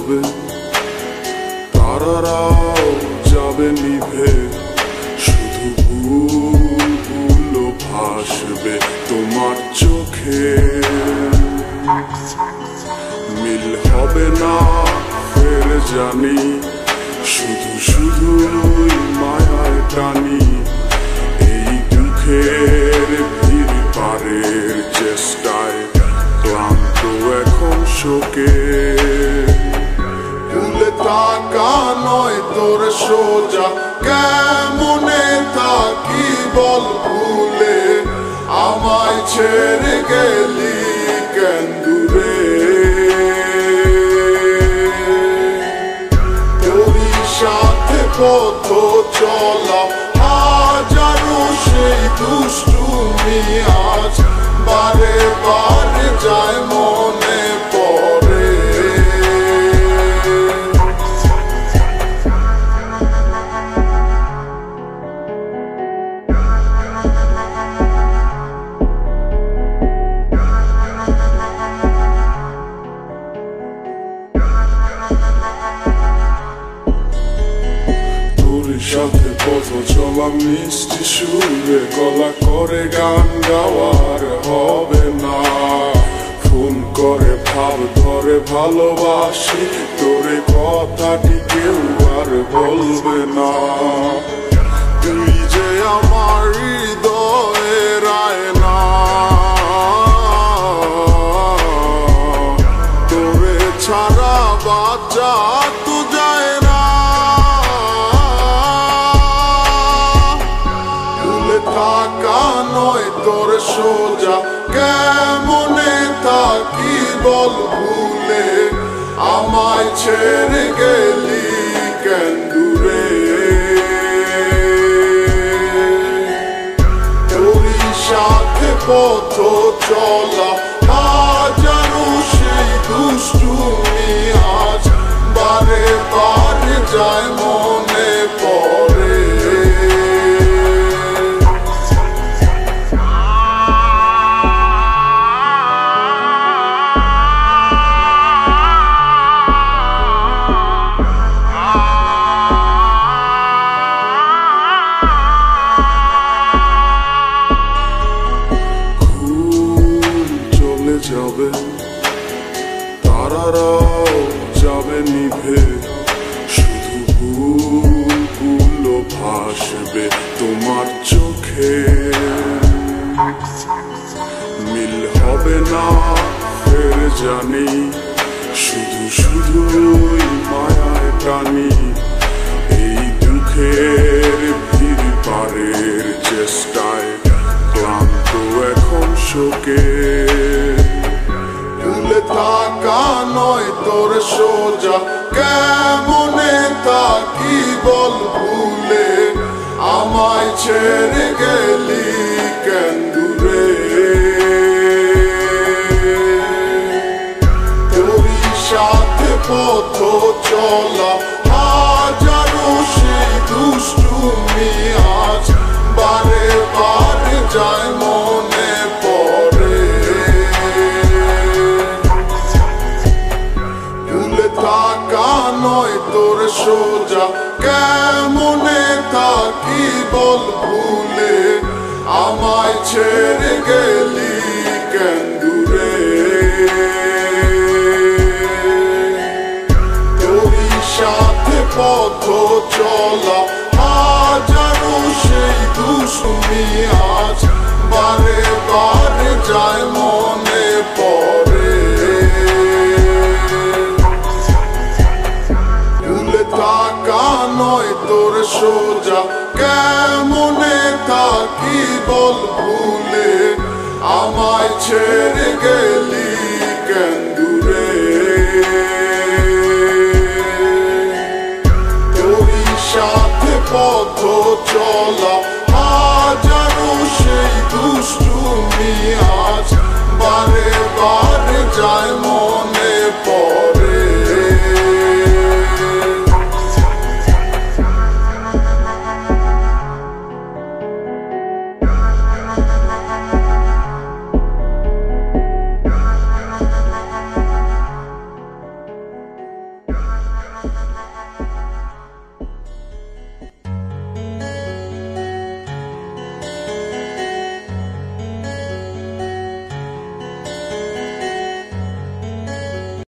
যাবে, তারারাও যাবে নিভে, শুধু ভুলগুলো ভাসবে তোমার চোখে। মিল হবে না ফের জানি, শুধু শুধুই মায়ায় টানি, এই দুঃখের ভিড় পারের চেষ্টায় ক্লান্ত এখন শোকে। ভুলে থাকা নয় তোর সোজা, কেমনে থাকি বল ভুলে, আমায় ছেড়ে গেলি কেন দূরে। তোরই সাথে পথ চলা হাজারো সেই দুষ্টুমি আজ বারে বারে যায় মনে পড়ে। সাথে পথ চলা মিষ্টি সুরে, গলা করে গান গাওয়ার হবে না, ফোন করে ভাব ধরে ভালোবাসি তোরে, কথাটি কেউ আর বলবে না। তুই যে আমার হৃদয়ের আয়না, তোরে ছাড়া বাঁচা তো যায় না। থাকা নয় তোর সোজা, কেমনে থাকি বল ভুলে, আমায় ছেড়ে গেলি কেন দূরে। তোরই সাথে পথ চলা হাজারো সেই দুষ্টুমি আজ বারে বারে যায় মনে পড়ে। যাবে, তারারাও যাবে নিভে, শুধু ভুলগুলো ভাসবে তোমার চোখে। মিল হবে না ফের জানি, শুধু শুধুই মায়ায় টানি, এই দুঃখের ভিড় পারের চেষ্টায় ক্লান্ত এখন শোকে। ভুলে থাকা নয় তোর সোজা, কেমনে থাকি বল ভুলে, আমায় ছেড়ে গেলি কেন দূরে। তোরই সাথে পথ চলা হাজারো সেই দুষ্টুমি আজ বারে বারে যায় মনে পড়ে। ভুলে থাকা নয় তোর সোজা, কেমনে থাকি বল ভুলে, আমায় ছেড়ে গেলি কেন দূরে। তোরই সাথে পথ চলা হাজারো সেই দুষ্টুমি আজ বারে বারে যায় মনে পড়ে। ভুলে থাকা নয় তোর সোজা, কেমনে থাকি বল ভুলে, আমায় ছেড়ে গেলি কেন দূরে। তোরই সাথে পথ চলা হাজারো সেই দুষ্টুমি